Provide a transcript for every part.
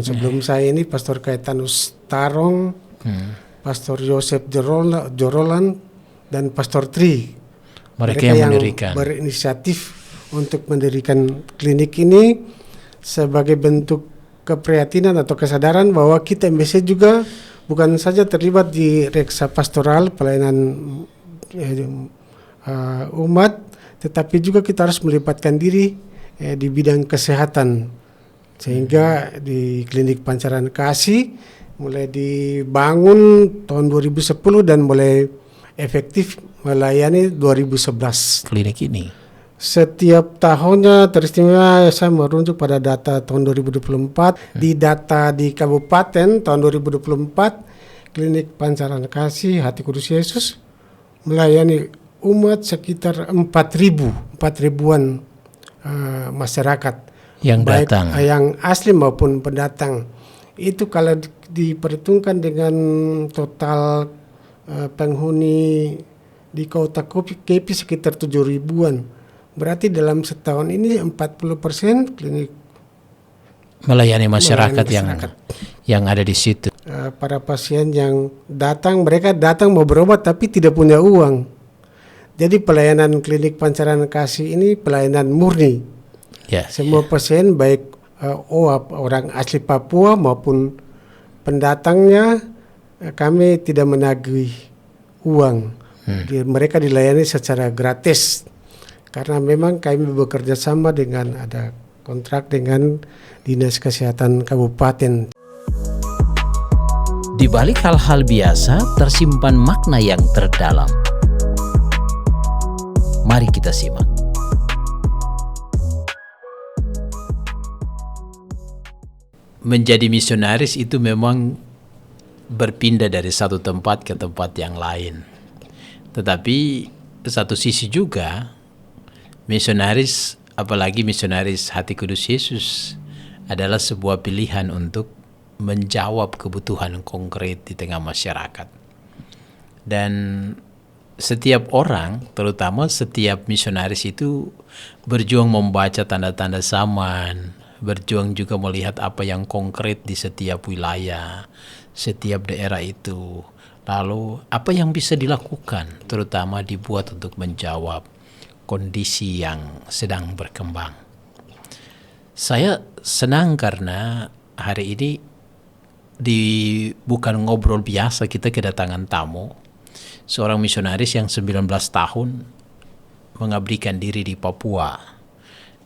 Sebelum saya ini Pastor Kaetanus Tarong, Pastor Yosef Jorolan, dan Pastor Tri. Mereka yang berinisiatif untuk mendirikan klinik ini sebagai bentuk keprihatinan atau kesadaran bahwa kita MBC juga bukan saja terlibat di reksa pastoral pelayanan umat, tetapi juga kita harus melibatkan diri di bidang kesehatan. Sehingga di klinik Pancaran Kasih mulai dibangun tahun 2010 dan mulai efektif melayani 2011. Klinik ini setiap tahunnya teristimewa saya merujuk pada data tahun 2024. Di data di kabupaten tahun 2024 klinik Pancaran Kasih Hati Kudus Yesus melayani umat sekitar 4.000-an masyarakat yang baik datang, yang asli maupun pendatang. Itu kalau diperhitungkan dengan total penghuni di kota KP sekitar 7.000-an. Berarti dalam setahun ini 40% klinik melayani masyarakat yang ada di situ. Para pasien yang datang, mereka datang mau berobat tapi tidak punya uang. Jadi pelayanan klinik Pancaran Kasih ini pelayanan murni. Semua pasien baik orang asli Papua maupun pendatangnya, kami tidak menagih uang. Mereka dilayani secara gratis. Karena memang kami bekerja sama dengan ada kontrak dengan Dinas Kesehatan Kabupaten. Di balik hal-hal biasa tersimpan makna yang terdalam. Mari kita simak. Menjadi misionaris itu memang berpindah dari satu tempat ke tempat yang lain. Tetapi satu sisi juga misionaris, apalagi misionaris Hati Kudus Yesus, adalah sebuah pilihan untuk menjawab kebutuhan konkret di tengah masyarakat. Dan setiap orang, terutama setiap misionaris itu berjuang membaca tanda-tanda zaman, berjuang juga melihat apa yang konkret di setiap wilayah, setiap daerah itu. Lalu apa yang bisa dilakukan, terutama dibuat untuk menjawab kondisi yang sedang berkembang. Saya senang karena hari ini bukan ngobrol biasa, kita kedatangan tamu, seorang misionaris yang 19 tahun mengabdikan diri di Papua,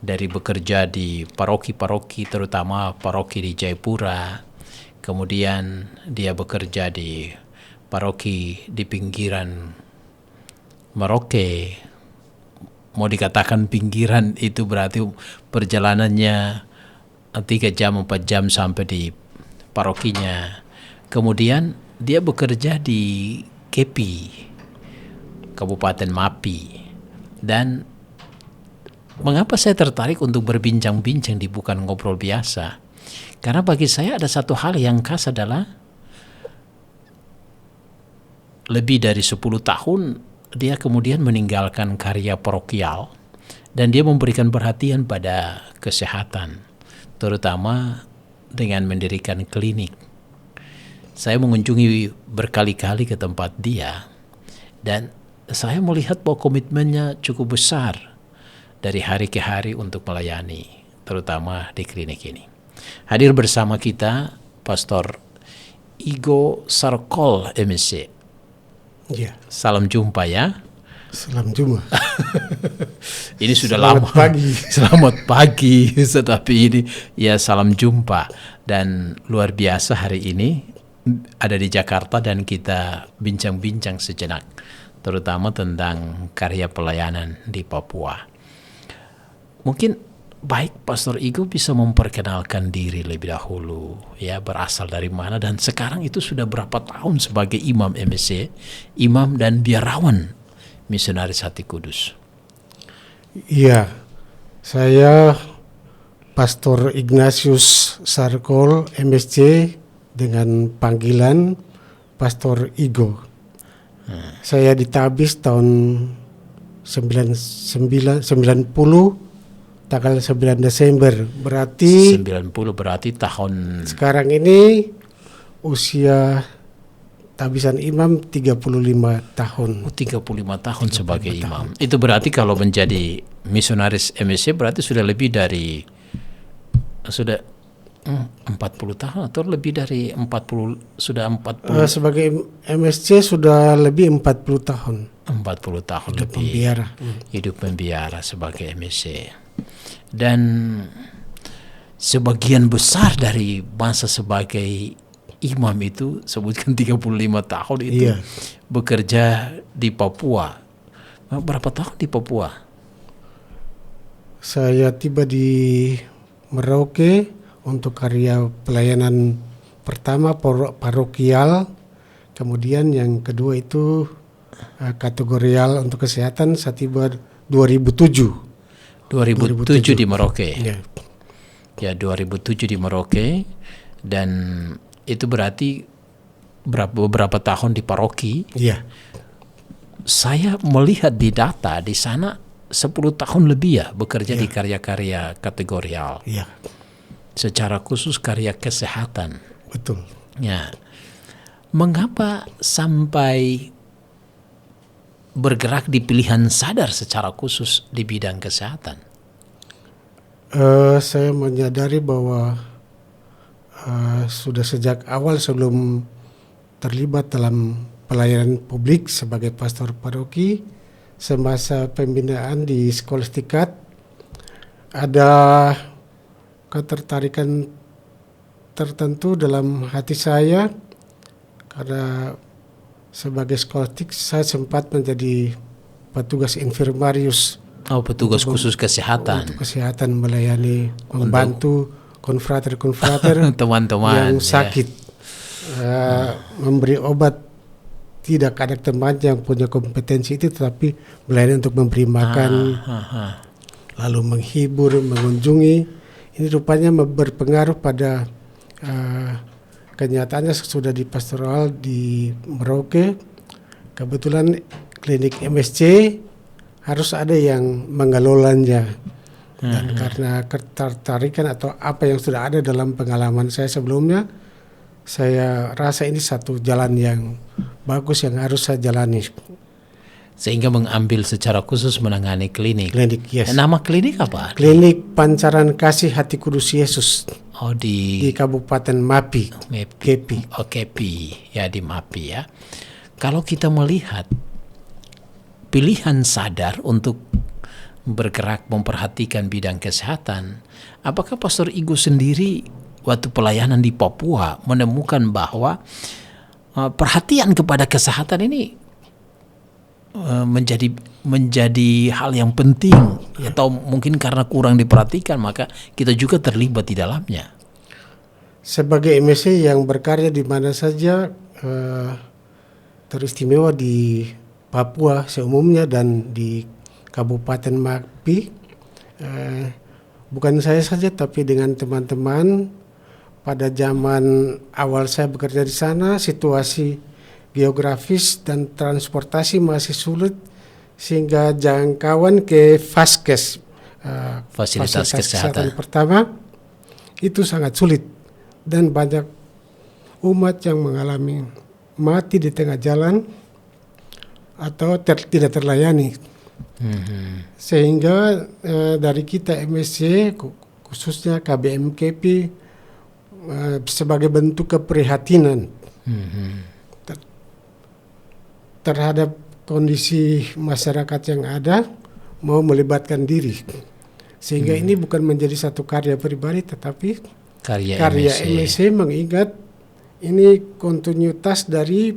dari bekerja di paroki-paroki, terutama paroki di Jayapura, kemudian dia bekerja di paroki di pinggiran Merauke. Mau dikatakan pinggiran itu berarti perjalanannya 3 jam 4 jam sampai di parokinya. Kemudian dia bekerja di Kepi, Kabupaten Mapi. Dan mengapa saya tertarik untuk berbincang-bincang di Bukan Ngobrol Biasa? Karena bagi saya ada satu hal yang khas, adalah lebih dari 10 tahun dia kemudian meninggalkan karya parokial dan dia memberikan perhatian pada kesehatan, terutama dengan mendirikan klinik. Saya mengunjungi berkali-kali ke tempat dia dan saya melihat bahwa komitmennya cukup besar dari hari ke hari untuk melayani, terutama di klinik ini. Hadir bersama kita Pastor Igo Sarkol MSC. Ya. Salam jumpa ya. Salam jumpa. Ini sudah lama. Selamat pagi. Tetapi ini ya salam jumpa. Dan luar biasa hari ini ada di Jakarta dan kita bincang-bincang sejenak, terutama tentang karya pelayanan di Papua. Mungkin baik Pastor Igo bisa memperkenalkan diri lebih dahulu, ya, berasal dari mana dan sekarang itu sudah berapa tahun sebagai imam MSC, imam dan biarawan misionaris Hati Kudus. Iya, saya Pastor Ignatius Sarkol MSC dengan panggilan Pastor Igo. Saya ditabis tahun 90 tanggal 9 Desember. Berarti 90 berarti tahun sekarang ini usia Tabisan Imam 35 tahun. 35 tahun sebagai imam. Itu berarti kalau menjadi misionaris MSC berarti sudah lebih dari 40 tahun atau lebih dari 40 sudah 40 sebagai MSC sudah lebih 40 tahun. 40 tahun Hidup lebih membiara. hidup membiara sebagai MSC. Dan sebagian besar dari masa sebagai imam itu sebutkan 35 tahun itu Iya. bekerja di Papua. Berapa tahun di Papua? Saya tiba di Merauke untuk karya pelayanan pertama parokial, kemudian yang kedua itu kategorial untuk kesehatan. Saya tiba 2007 di Merauke. ya. Ya 2007 di Merauke, dan itu berarti beberapa tahun di paroki. Iya. Saya melihat di data di sana 10 tahun lebih ya bekerja di karya-karya kategorial. Iya, Secara khusus karya kesehatan. betul. Ya. Mengapa sampai bergerak di pilihan sadar secara khusus di bidang kesehatan? Saya menyadari bahwa sudah sejak awal sebelum terlibat dalam pelayanan publik sebagai pastor paroki, semasa pembinaan di Skolastikat ada ketertarikan tertentu dalam hati saya, karena sebagai skolastik saya sempat menjadi petugas infirmarius. Petugas khusus kesehatan. Untuk kesehatan, melayani, membantu konfrater-konfrater teman-teman yang sakit, memberi obat. Tidak ada teman yang punya kompetensi itu, tetapi melayani untuk memberi makan, lalu menghibur, mengunjungi. Ini rupanya berpengaruh pada kenyataannya sesudah di pastoral di Merauke. Kebetulan klinik MSC harus ada yang mengelolanya, dan karena ketertarikan atau apa yang sudah ada dalam pengalaman saya sebelumnya, saya rasa ini satu jalan yang bagus yang harus saya jalani. Sehingga mengambil secara khusus menangani klinik. Klinik, yes. Nama klinik apa? Klinik Pancaran Kasih Hati Kudus Yesus Di Kabupaten Mapi. Kepi. Kepi, ya di Mapi ya. Kalau kita melihat pilihan sadar untuk bergerak memperhatikan bidang kesehatan, apakah Pastor Igo sendiri waktu pelayanan di Papua menemukan bahwa perhatian kepada kesehatan ini menjadi hal yang penting, atau mungkin karena kurang diperhatikan maka kita juga terlibat di dalamnya? Sebagai MSC yang berkarya di mana saja, teristimewa di Papua seumumnya dan di Kabupaten Mapi, bukan saya saja tapi dengan teman-teman. Pada zaman awal saya bekerja di sana, situasi geografis dan transportasi masih sulit, sehingga jangkauan ke Faskes, fasilitas kesehatan pertama, itu sangat sulit, dan banyak umat yang mengalami mati di tengah jalan atau tidak terlayani. Sehingga dari kita MSC, khususnya KBMKP, sebagai bentuk keprihatinan terhadap kondisi masyarakat yang ada, mau melibatkan diri, sehingga ini bukan menjadi satu karya pribadi tetapi karya MSC, mengingat ini kontinuitas dari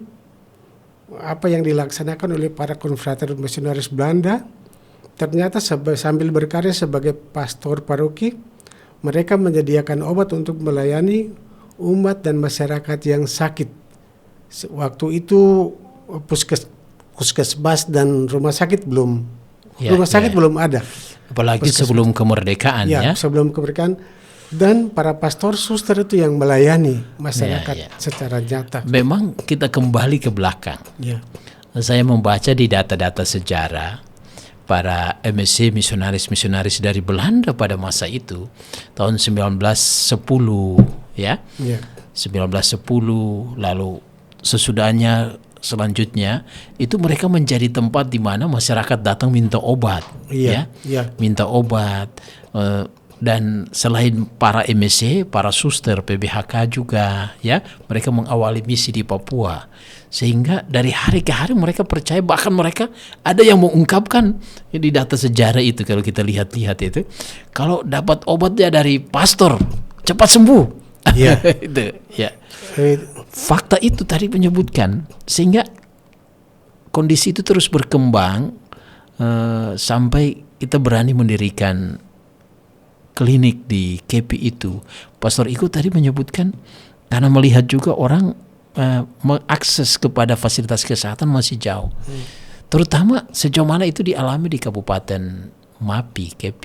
apa yang dilaksanakan oleh para konfrater misionaris Belanda. Ternyata sambil berkarya sebagai pastor paroki, mereka menyediakan obat untuk melayani umat dan masyarakat yang sakit. Waktu itu puskesmas dan rumah sakit belum ada. Apalagi sebelum kemerdekaan ya. Sebelum kemerdekaan, dan para pastor suster itu yang melayani masyarakat secara nyata. Memang kita kembali ke belakang. Saya membaca di data-data sejarah para MSC misionaris dari Belanda pada masa itu tahun 1910 ya. 1910 lalu sesudahnya selanjutnya itu mereka menjadi tempat di mana masyarakat datang minta obat minta obat dan selain para MSC, para suster PBHK juga ya, mereka mengawali misi di Papua. Sehingga dari hari ke hari mereka percaya, bahkan mereka ada yang mengungkapkan di data sejarah itu kalau kita lihat-lihat itu, kalau dapat obatnya dari pastor cepat sembuh. Itu ya. Fakta itu tadi menyebutkan, sehingga kondisi itu terus berkembang sampai kita berani mendirikan klinik di KP itu. Pastor Iko tadi menyebutkan karena melihat juga orang mengakses kepada fasilitas kesehatan masih jauh. Terutama sejauh mana itu dialami di Kabupaten Mapi, KP?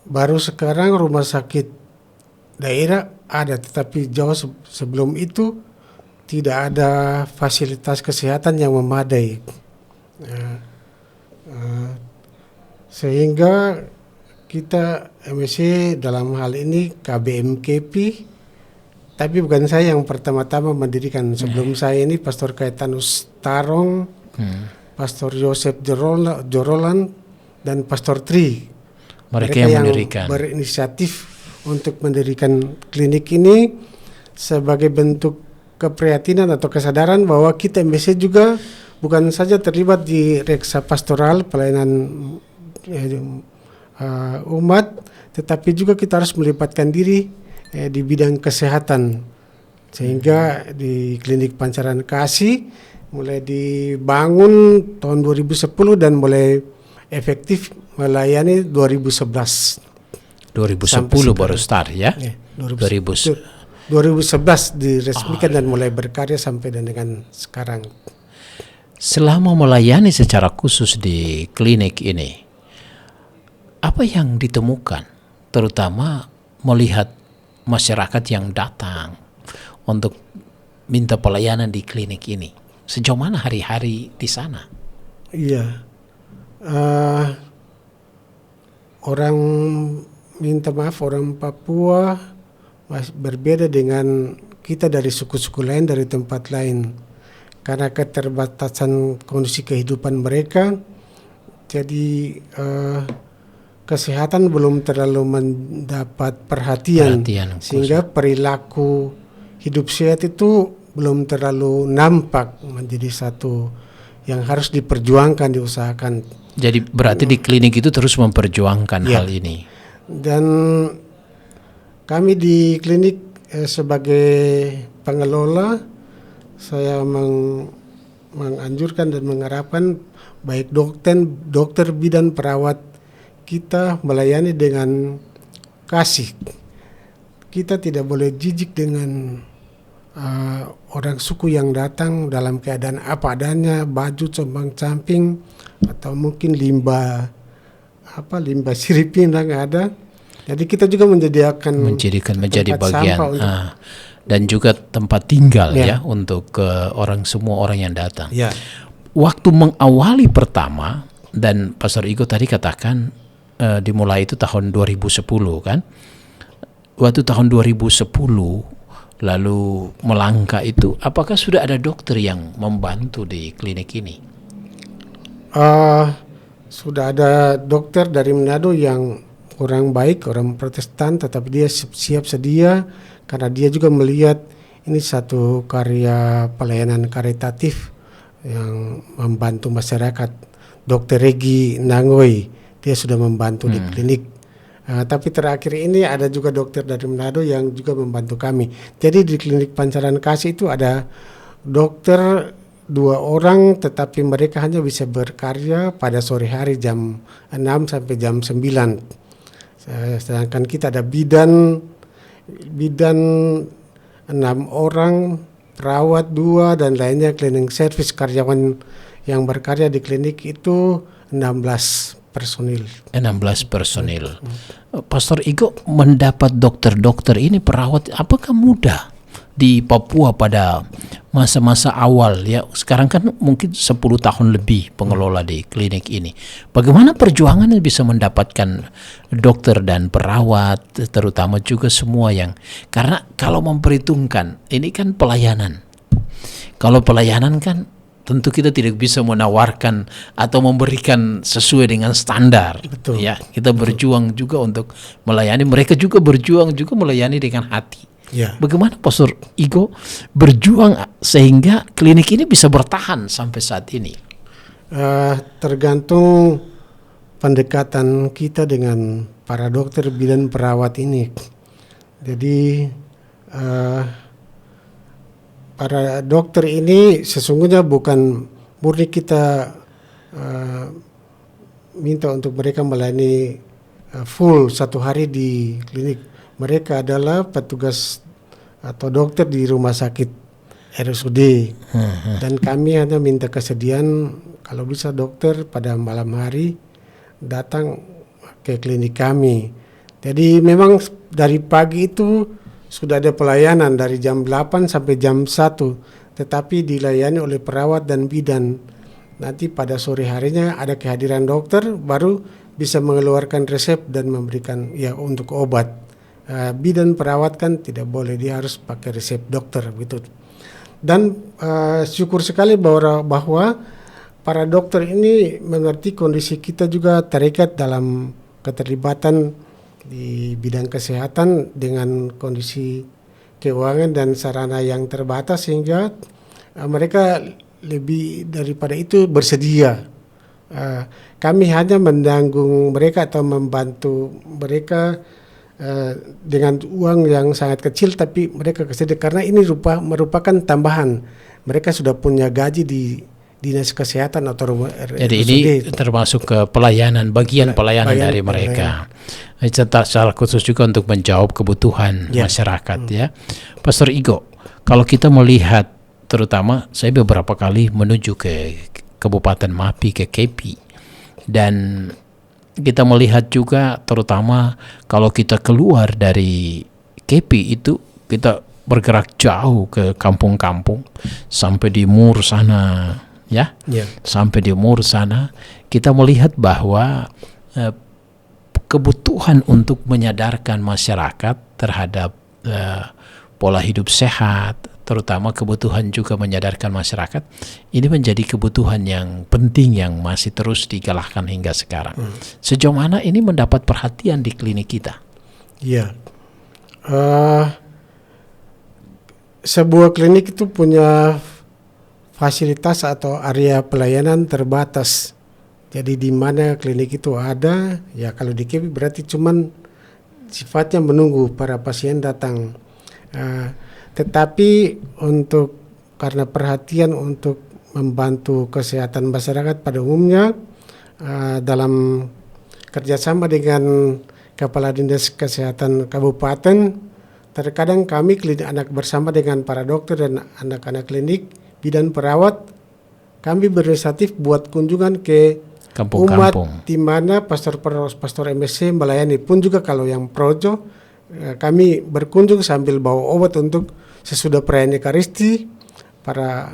Baru sekarang rumah sakit daerah ada, tetapi jauh sebelum itu tidak ada fasilitas kesehatan yang memadai. Sehingga kita MSC dalam hal ini KBMKP, tapi bukan saya yang pertama-tama mendirikan. Sebelum saya ini Pastor Kaetanus Tarong, Pastor Joseph Jorolan, dan Pastor Tri. Mereka yang mendirikan, berinisiatif untuk mendirikan klinik ini sebagai bentuk keprihatinan atau kesadaran bahwa kita MSC juga bukan saja terlibat di reksa pastoral pelayanan umat, tetapi juga kita harus melibatkan diri di bidang kesehatan. Sehingga di Klinik Pancaran Kasih mulai dibangun tahun 2010 dan mulai efektif melayani 2011. 2010 baru start ya? 2011 diresmikan dan mulai berkarya sampai dengan sekarang. Selama melayani secara khusus di klinik ini, apa yang ditemukan, terutama melihat masyarakat yang datang untuk minta pelayanan di klinik ini? Sejauh mana hari-hari di sana? Iya, orang Papua masih berbeda dengan kita dari suku-suku lain, dari tempat lain, karena keterbatasan kondisi kehidupan mereka. Jadi kesehatan belum terlalu mendapat perhatian sehingga perilaku hidup sehat itu belum terlalu nampak menjadi satu yang harus diperjuangkan, diusahakan. Jadi berarti di klinik itu terus memperjuangkan hal ini. Dan kami di klinik sebagai pengelola, saya menganjurkan dan mengharapkan baik dokter bidan, perawat kita melayani dengan kasih. Kita tidak boleh jijik dengan orang suku yang datang dalam keadaan apa adanya, baju compang-camping atau mungkin limbah siripin yang ada. Jadi kita juga menjadi bagian dan juga tempat tinggal ya untuk semua orang yang datang. Ya. Waktu mengawali pertama, dan Pastor Iko tadi katakan dimulai itu tahun 2010 kan? Waktu tahun 2010 lalu melangkah itu, apakah sudah ada dokter yang membantu di klinik ini? Sudah ada dokter dari Manado yang orang baik, orang Protestan, tetapi dia siap sedia karena dia juga melihat ini satu karya pelayanan karitatif yang membantu masyarakat. Dr. Regi Nangoy, dia sudah membantu di klinik. Tapi terakhir ini ada juga dokter dari Manado yang juga membantu kami. Jadi di Klinik Pancaran Kasih itu ada dokter 2 orang, tetapi mereka hanya bisa berkarya pada sore hari jam 6 sampai jam 9. Sedangkan kita ada bidan 6 orang, perawat 2, dan lainnya cleaning service. Karyawan yang berkarya di klinik itu 16 personil. Pastor Iko, mendapat dokter-dokter ini, perawat, apakah mudah di Papua pada masa-masa awal ya, sekarang kan mungkin 10 tahun lebih pengelola di klinik ini. Bagaimana perjuangannya bisa mendapatkan dokter dan perawat, terutama juga semua yang, karena kalau memperhitungkan ini kan pelayanan. Kalau pelayanan kan tentu kita tidak bisa menawarkan atau memberikan sesuai dengan standar. Betul. Ya, kita berjuang juga untuk melayani, mereka juga berjuang juga melayani dengan hati. Ya. Bagaimana Pastor Igo berjuang sehingga klinik ini bisa bertahan sampai saat ini? Tergantung pendekatan kita dengan para dokter bidan perawat ini. Jadi para dokter ini sesungguhnya bukan murni kita minta untuk mereka melayani full 1 hari di klinik. Mereka adalah petugas atau dokter di rumah sakit RSUD. Dan kami hanya minta kesediaan kalau bisa dokter pada malam hari datang ke klinik kami. Jadi memang dari pagi itu sudah ada pelayanan dari jam 8 sampai jam 1, tetapi dilayani oleh perawat dan bidan. Nanti pada sore harinya ada kehadiran dokter, baru bisa mengeluarkan resep dan memberikan ya untuk obat. Bidan perawat kan tidak boleh, dia harus pakai resep dokter gitu. Dan syukur sekali bahwa para dokter ini mengerti kondisi kita juga terikat dalam keterlibatan di bidang kesehatan dengan kondisi keuangan dan sarana yang terbatas, sehingga mereka lebih daripada itu bersedia. Kami hanya menanggung mereka atau membantu mereka dengan uang yang sangat kecil, tapi mereka kesediaan karena ini merupakan tambahan. Mereka sudah punya gaji di dinas kesehatan atau rumah. Jadi ini termasuk ke pelayanan, bagian pelayanan dari mereka. Secara khusus juga untuk menjawab kebutuhan masyarakat ya. Pastor Igo, kalau kita melihat, terutama saya beberapa kali menuju ke Kabupaten Mapi, ke KP, dan kita melihat juga terutama kalau kita keluar dari KP itu kita bergerak jauh ke kampung-kampung sampai di Mur sana ya. Sampai di Mur sana kita melihat bahwa kebutuhan untuk menyadarkan masyarakat terhadap pola hidup sehat, terutama kebutuhan juga menyadarkan masyarakat, ini menjadi kebutuhan yang penting yang masih terus digalakkan hingga sekarang. Sejauh mana ini mendapat perhatian di klinik kita? Iya, sebuah klinik itu punya fasilitas atau area pelayanan terbatas. Jadi di mana klinik itu ada, ya kalau di KP berarti cuman sifatnya menunggu para pasien datang. Tetapi karena perhatian untuk membantu kesehatan masyarakat pada umumnya, dalam kerjasama dengan Kepala Dinas Kesehatan Kabupaten, terkadang kami klinik anak bersama dengan para dokter dan anak-anak klinik, bidan perawat, kami berinisiatif buat kunjungan ke kampung-kampung, umat di mana pastor MSC melayani. Pun juga kalau yang projo, kami berkunjung sambil bawa obat untuk sesudah perayaan Ekaristi. Para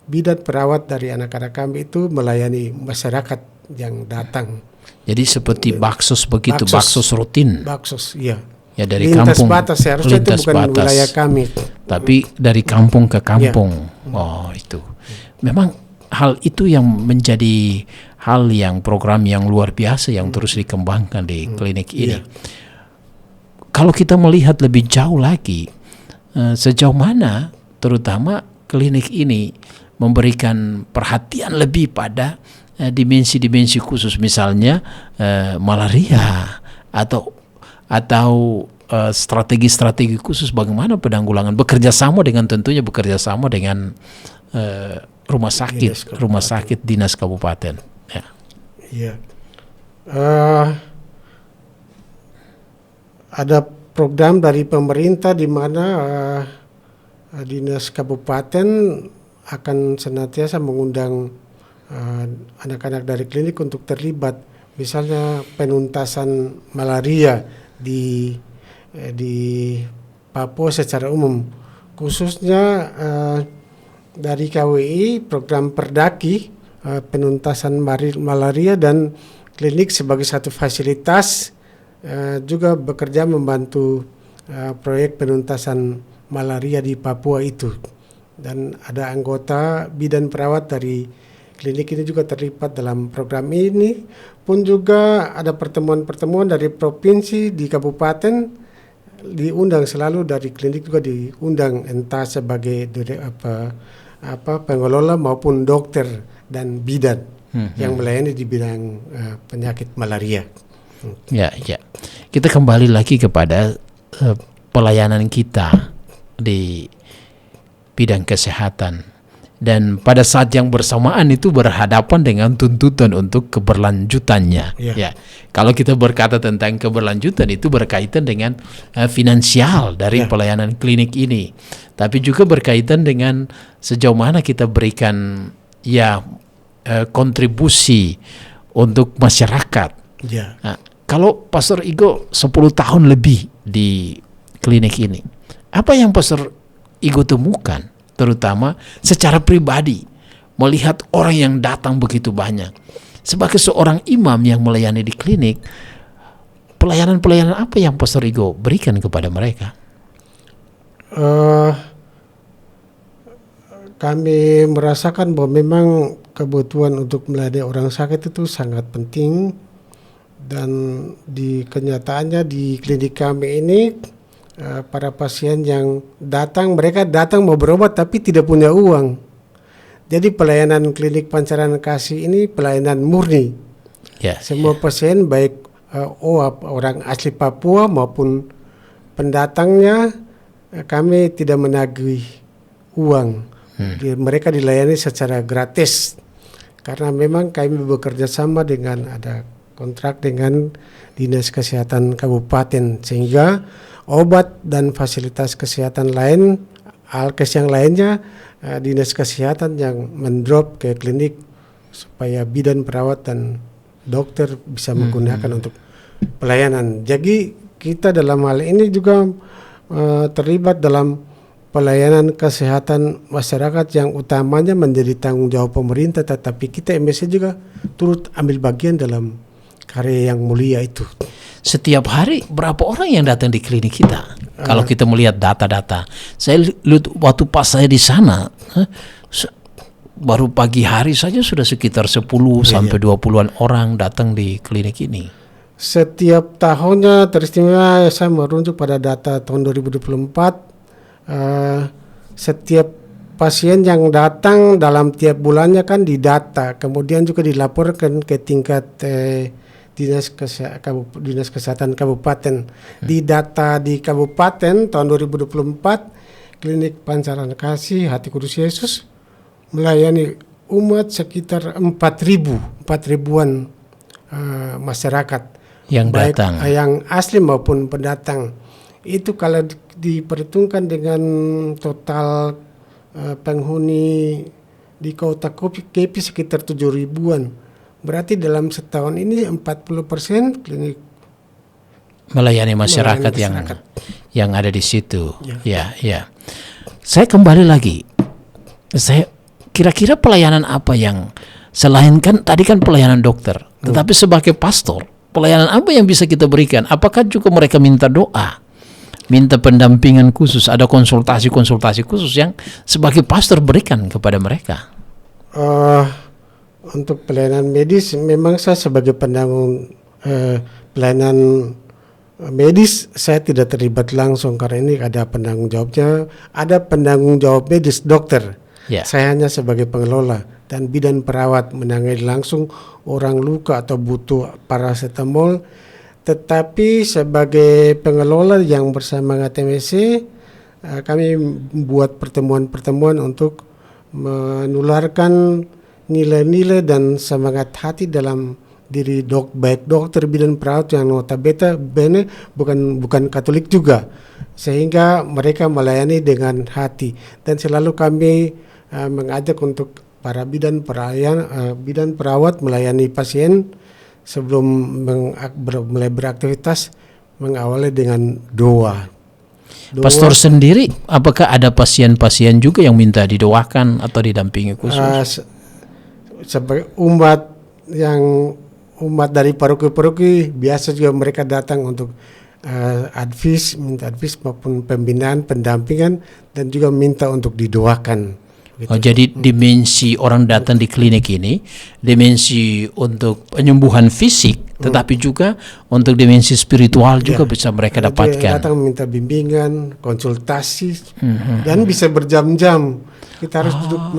bidan perawat dari anak-anak kami itu melayani masyarakat yang datang. Jadi seperti baksos begitu, baksos rutin. Baksos, iya. Ya dari lintas kampung, batas, seharusnya itu bukan wilayah kami. Tapi dari kampung ke kampung. Oh itu. Memang hal itu yang menjadi hal yang program yang luar biasa yang terus dikembangkan di klinik ini. Kalau kita melihat lebih jauh lagi, sejauh mana terutama klinik ini memberikan perhatian lebih pada dimensi-dimensi khusus, misalnya malaria atau strategi-strategi khusus bagaimana penanggulangan, bekerja sama dengan rumah sakit dinas kabupaten. Ya. Ada program dari pemerintah di mana dinas kabupaten akan senantiasa mengundang anak-anak dari klinik untuk terlibat, misalnya penuntasan malaria di Papua secara umum. khususnya dari KWI program Perdaki penuntasan malaria dan klinik sebagai satu fasilitas juga bekerja membantu proyek penuntasan malaria di Papua itu. Dan ada anggota bidan perawat dari klinik ini juga terlibat dalam program ini. Pun juga ada pertemuan-pertemuan dari provinsi di kabupaten diundang, selalu dari klinik juga diundang, entah sebagai pengelola maupun dokter dan bidan yang melayani di bidang penyakit malaria. Ya. Kita kembali lagi kepada pelayanan kita di bidang kesehatan, dan pada saat yang bersamaan itu berhadapan dengan tuntutan untuk keberlanjutannya. Ya, kalau kita berkata tentang keberlanjutan itu berkaitan dengan finansial dari pelayanan klinik ini, tapi juga berkaitan dengan sejauh mana kita berikan kontribusi untuk masyarakat. Nah, kalau Pastor Igo 10 tahun lebih di klinik ini, apa yang Pastor Igo temukan, terutama secara pribadi, melihat orang yang datang begitu banyak, sebagai seorang imam yang melayani di klinik, pelayanan-pelayanan apa yang Pastor Igo berikan kepada mereka? Kami merasakan bahwa memang kebutuhan untuk melayani orang sakit itu sangat penting, dan di kenyataannya di klinik kami ini para pasien yang datang, mereka datang mau berobat tapi tidak punya uang. Jadi pelayanan klinik Pancaran Kasih ini pelayanan murni. Semua pasien baik orang asli Papua maupun pendatangnya, kami tidak menagih uang. Mereka dilayani secara gratis karena memang kami bekerja sama dengan ada kontrak dengan Dinas Kesehatan Kabupaten, sehingga obat dan fasilitas kesehatan lain, alkes yang lainnya, Dinas Kesehatan yang mendrop ke klinik supaya bidan perawat dan dokter bisa menggunakan untuk pelayanan. Jadi kita dalam hal ini juga terlibat dalam pelayanan kesehatan masyarakat yang utamanya menjadi tanggung jawab pemerintah, tetapi kita MSC juga turut ambil bagian dalam karya yang mulia itu. Setiap hari berapa orang yang datang di klinik kita? Kalau kita melihat data-data, saya lihat waktu pas saya di sana, baru pagi hari saja sudah sekitar 10 sampai 20-an orang datang di klinik ini. Setiap tahunnya teristimewa, saya merujuk pada data tahun 2024, setiap pasien yang datang dalam tiap bulannya kan didata, kemudian juga dilaporkan ke tingkat Dinas Kesehatan Kabupaten. Di data di Kabupaten tahun 2024, klinik Pancaran Kasih Hati Kudus Yesus melayani umat sekitar 4.000-an masyarakat yang baik datang, yang asli maupun pendatang. Itu kalau diperhitungkan dengan total penghuni di kota KP sekitar 7.000-an. Berarti dalam setahun ini 40% klinik melayani masyarakat yang ada di situ. Ya. Saya kembali lagi. Saya kira-kira pelayanan apa yang selain kan tadi kan pelayanan dokter, tetapi sebagai pastor, pelayanan apa yang bisa kita berikan? Apakah juga mereka minta doa, minta pendampingan khusus, ada konsultasi khusus yang sebagai pastor berikan kepada mereka? Untuk pelayanan medis, memang saya sebagai penanggung pelayanan medis, saya tidak terlibat langsung karena ini ada penanggung jawabnya, ada penanggung jawab medis dokter. Saya hanya sebagai pengelola dan bidan perawat menangani langsung orang luka atau butuh paracetamol. Tetapi sebagai pengelola yang bersama HTMC, kami membuat pertemuan-pertemuan untuk menularkan nilai-nilai dan semangat hati dalam diri baik dokter bidan perawat yang notabene bukan Katolik juga, sehingga mereka melayani dengan hati. Dan selalu kami mengajak untuk para bidan perawat melayani pasien sebelum mulai beraktivitas, mengawali dengan doa. Pastor sendiri, apakah ada pasien-pasien juga yang minta didoakan atau didampingi khusus? Sebagai umat dari paroki-paroki biasa juga mereka datang untuk minta advis maupun pembinaan, pendampingan, dan juga minta untuk didoakan. Gitu. Oh, jadi dimensi orang datang di klinik ini, dimensi untuk penyembuhan fisik, tetapi juga untuk dimensi spiritual juga bisa mereka dapatkan. Datang minta bimbingan, konsultasi, dan bisa berjam-jam. Kita harus duduk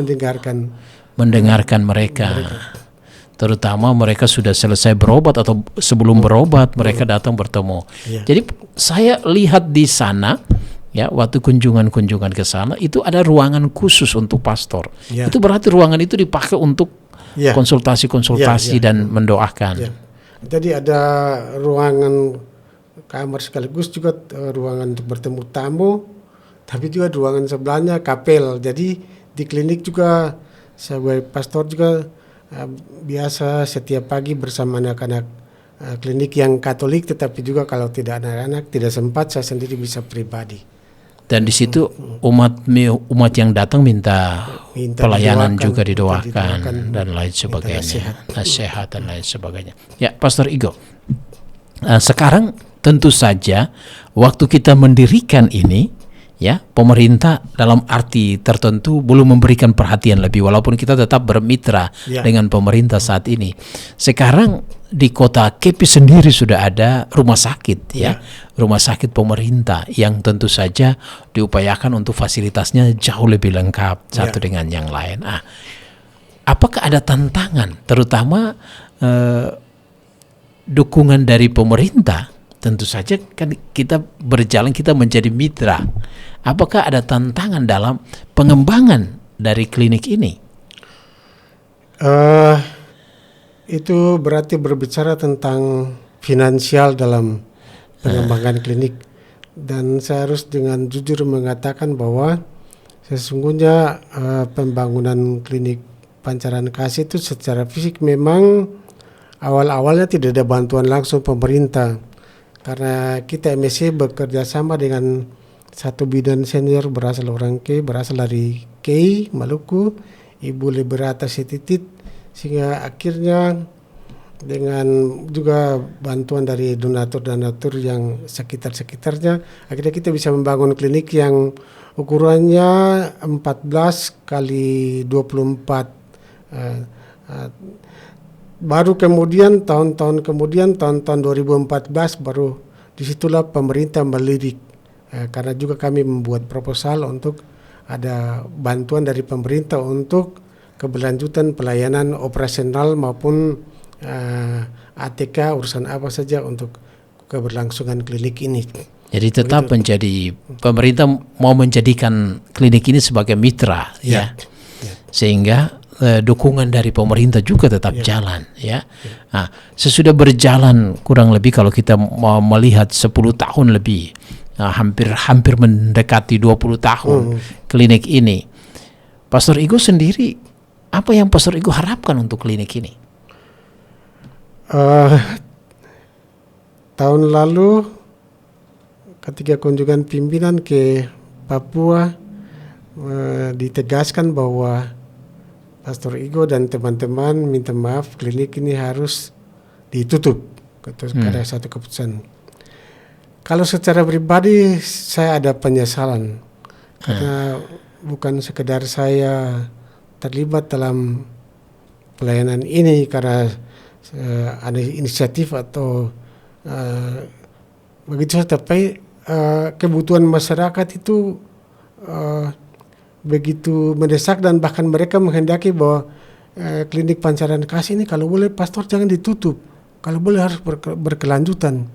mendengarkan mereka. Terutama mereka sudah selesai berobat atau sebelum berobat mereka datang bertemu. Jadi saya lihat di sana, ya, waktu kunjungan ke sana itu ada ruangan khusus untuk pastor. Itu berarti ruangan itu dipakai untuk konsultasi dan mendoakan. Jadi ada ruangan kamar sekaligus juga ruangan untuk bertemu tamu, tapi juga ruangan sebelahnya kapel. Jadi di klinik juga sebagai pastor juga biasa setiap pagi bersama anak-anak klinik yang Katolik, tetapi juga kalau tidak anak-anak tidak sempat, saya sendiri bisa pribadi. Dan di situ umat yang datang minta pelayanan juga didoakan dan lain sebagainya, nasihat dan lain sebagainya. Ya, Pastor Igo, sekarang tentu saja waktu kita mendirikan ini, ya, pemerintah dalam arti tertentu belum memberikan perhatian lebih, walaupun kita tetap bermitra dengan pemerintah saat ini. Sekarang di kota Kepi sendiri sudah ada rumah sakit, rumah sakit pemerintah yang tentu saja diupayakan untuk fasilitasnya jauh lebih lengkap satu dengan yang lain. Apakah ada tantangan, terutama dukungan dari pemerintah? Tentu saja kan kita berjalan, kita menjadi mitra. Apakah ada tantangan dalam pengembangan dari klinik ini? Itu berarti berbicara tentang finansial dalam pengembangan klinik. Dan saya harus dengan jujur mengatakan bahwa sesungguhnya pembangunan klinik Pancaran Kasih itu secara fisik memang awal-awalnya tidak ada bantuan langsung pemerintah. Karena kita MSC bekerja sama dengan satu bidan senior berasal dari KEI, Maluku, Ibu Liberata Setitit, sehingga akhirnya dengan juga bantuan dari donatur-donatur yang sekitar-sekitarnya, akhirnya kita bisa membangun klinik yang ukurannya 14 kali 24. Baru kemudian tahun-tahun 2014 baru disitulah pemerintah melirik, karena juga kami membuat proposal untuk ada bantuan dari pemerintah untuk keberlanjutan pelayanan operasional maupun ATK, urusan apa saja untuk keberlangsungan klinik ini. Jadi tetap menjadi, pemerintah mau menjadikan klinik ini sebagai mitra, sehingga dukungan dari pemerintah juga tetap jalan, Nah, sesudah berjalan kurang lebih kalau kita mau melihat 10 tahun lebih, hampir mendekati 20 tahun klinik ini. Pastor Igo sendiri, apa yang Pastor Igo harapkan untuk klinik ini? Tahun lalu ketika kunjungan pimpinan ke Papua, ditegaskan bahwa Pastor Igo dan teman-teman minta maaf, klinik ini harus ditutup. Ada satu keputusan. Kalau secara pribadi saya ada penyesalan, karena bukan sekedar saya terlibat dalam pelayanan ini karena ada inisiatif atau begitu, tapi kebutuhan masyarakat itu begitu mendesak, dan bahkan mereka menghendaki bahwa klinik Pancaran Kasih ini kalau boleh pastor jangan ditutup, kalau boleh harus berkelanjutan.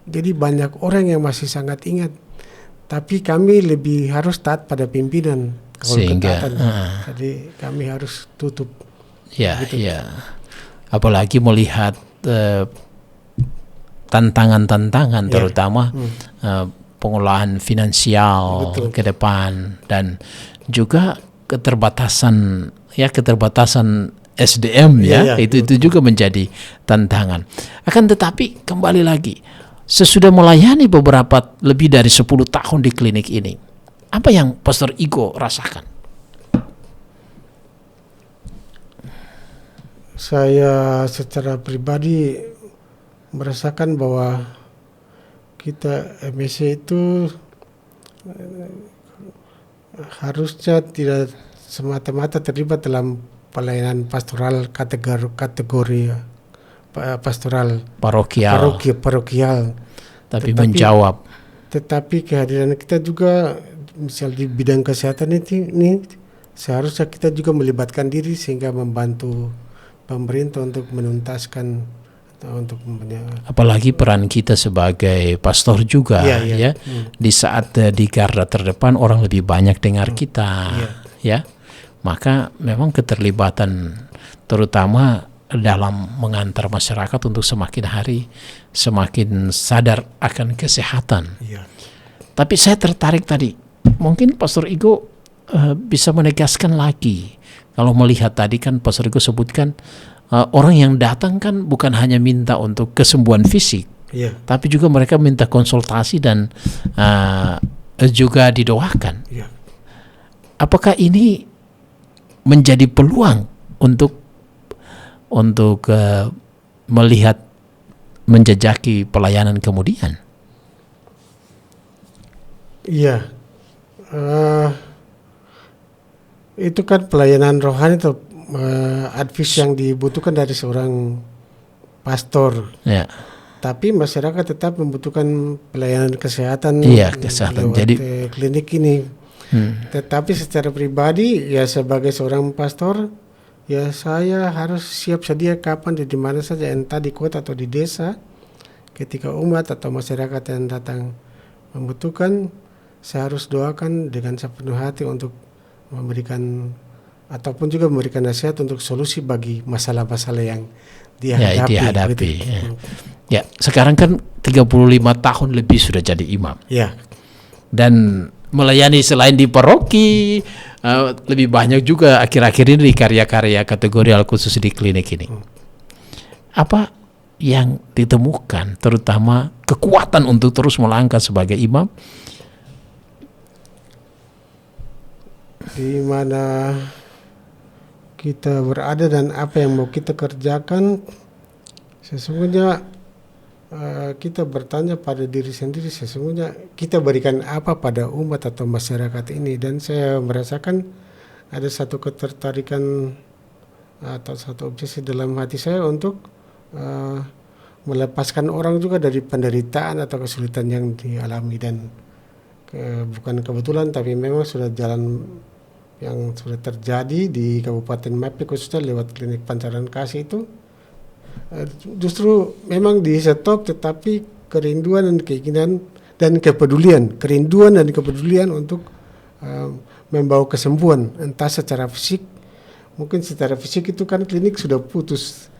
Jadi banyak orang yang masih sangat ingat, tapi kami lebih harus taat pada pimpinan. Sehingga jadi kami harus tutup. Apalagi melihat tantangan-tantangan terutama pengolahan finansial ke depan, dan juga keterbatasan SDM itu juga menjadi tantangan. Akan tetapi kembali lagi, sesudah melayani beberapa lebih dari 10 tahun di klinik ini, apa yang Pastor Igo rasakan? Saya secara pribadi merasakan bahwa kita MSC itu harusnya tidak semata-mata terlibat dalam pelayanan pastoral kategori pastoral parokial, tapi menjawab. Tetapi kehadiran kita juga misal di bidang kesehatan ini seharusnya kita juga melibatkan diri sehingga membantu pemerintah untuk menuntaskan atau untuk apalagi peran kita sebagai pastor juga ya. Di saat di garda terdepan orang lebih banyak dengar kita ya. Maka memang keterlibatan terutama dalam mengantar masyarakat untuk semakin hari semakin sadar akan kesehatan. Tapi saya tertarik tadi, mungkin Pastor Igo bisa menegaskan lagi. Kalau melihat tadi kan Pastor Igo sebutkan orang yang datang kan bukan hanya minta untuk kesembuhan fisik, tapi juga mereka minta konsultasi dan juga didoakan. Apakah ini menjadi peluang untuk melihat menjejaki pelayanan kemudian? Iya, itu kan pelayanan rohani atau advice yang dibutuhkan dari seorang pastor. Tapi masyarakat tetap membutuhkan pelayanan kesehatan. Kesehatan. Lewat jadi klinik ini. Tetapi secara pribadi ya sebagai seorang pastor, ya saya harus siap sedia kapan dan di mana saja, entah di kota atau di desa, ketika umat atau masyarakat yang datang membutuhkan, saya harus doakan dengan sepenuh hati untuk memberikan ataupun juga memberikan nasihat untuk solusi bagi masalah-masalah yang dihadapi. Ya, sekarang kan 35 tahun lebih sudah jadi imam. Dan melayani selain di paroki, lebih banyak juga akhir-akhir ini di karya-karya kategorial khusus di klinik ini. Apa yang ditemukan, terutama kekuatan untuk terus melangkah sebagai imam? Di mana kita berada dan apa yang mau kita kerjakan, sesungguhnya kita bertanya pada diri sendiri, sesungguhnya kita berikan apa pada umat atau masyarakat ini. Dan saya merasakan ada satu ketertarikan atau satu obsesi dalam hati saya untuk melepaskan orang juga dari penderitaan atau kesulitan yang dialami. Dan bukan kebetulan, tapi memang sudah jalan yang sudah terjadi di Kabupaten Mapi khususnya lewat klinik pancaran kasih itu justru memang di stop, tetapi kerinduan dan keinginan dan kepedulian untuk membawa kesembuhan, entah secara fisik, mungkin secara fisik itu kan klinik sudah putus,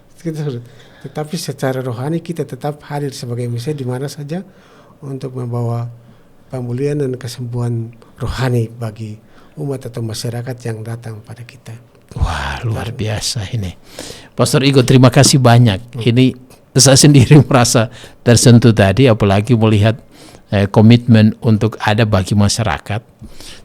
tetapi secara rohani kita tetap hadir sebagai misalnya di mana saja untuk membawa pemulihan dan kesembuhan rohani bagi umat atau masyarakat yang datang pada kita. Wah, luar biasa ini. Pastor Igo, terima kasih banyak. Ini saya sendiri merasa tersentuh tadi, apalagi melihat komitmen untuk ada bagi masyarakat,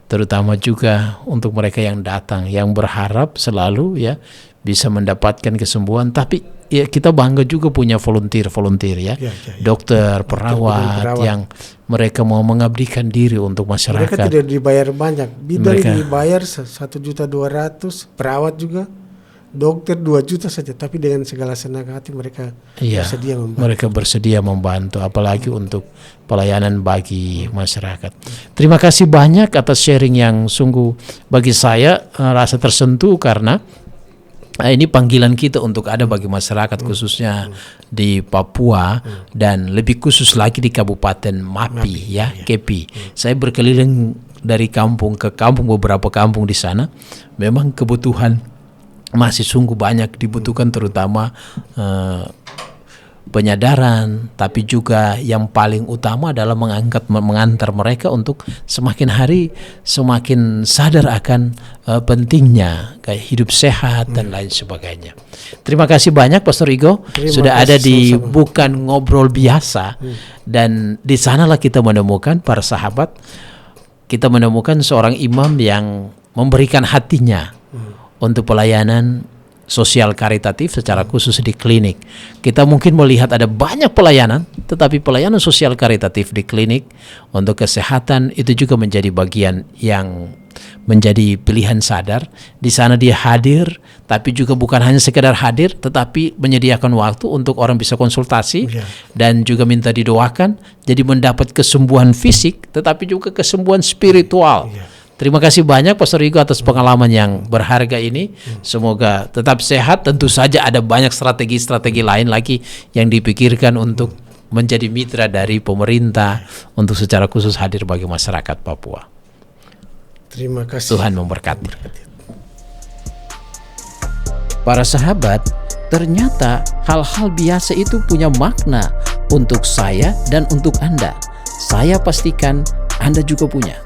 terutama juga untuk mereka yang datang, yang berharap selalu ya bisa mendapatkan kesembuhan. Tapi ya kita bangga juga punya volunteer ya. Dokter, perawat yang mereka mau mengabdikan diri untuk masyarakat. Mereka tidak dibayar banyak, bidan dibayar 1.200.000, perawat juga, dokter 2 juta saja, tapi dengan segala senang hati mereka bersedia membantu. Mereka bersedia membantu, apalagi untuk pelayanan bagi masyarakat. Terima kasih banyak atas sharing yang sungguh bagi saya rasa tersentuh, karena ini panggilan kita untuk ada bagi masyarakat khususnya di Papua dan lebih khusus lagi di Kabupaten Mapi ya, Kepi. Saya berkeliling dari kampung ke kampung, beberapa kampung di sana. Memang kebutuhan masih sungguh banyak dibutuhkan, terutama penyadaran, tapi juga yang paling utama adalah mengantar mereka untuk semakin hari semakin sadar akan pentingnya kayak hidup sehat dan lain sebagainya. Terima kasih banyak Pastor Igo sudah ada di Bukan Ngobrol Biasa, dan di sanalah kita menemukan para sahabat, kita menemukan seorang imam yang memberikan hatinya untuk pelayanan sosial karitatif secara khusus di klinik. Kita mungkin melihat ada banyak pelayanan, tetapi pelayanan sosial karitatif di klinik untuk kesehatan itu juga menjadi bagian yang menjadi pilihan sadar. Di sana dia hadir, tapi juga bukan hanya sekedar hadir, tetapi menyediakan waktu untuk orang bisa konsultasi dan juga minta didoakan, jadi mendapat kesembuhan fisik, tetapi juga kesembuhan spiritual. Terima kasih banyak Pastor Igo atas pengalaman yang berharga ini. Semoga tetap sehat. Tentu saja ada banyak strategi-strategi lain lagi yang dipikirkan untuk menjadi mitra dari pemerintah untuk secara khusus hadir bagi masyarakat Papua. Terima kasih. Tuhan memberkati. Para sahabat, ternyata hal-hal biasa itu punya makna untuk saya dan untuk Anda. Saya pastikan Anda juga punya.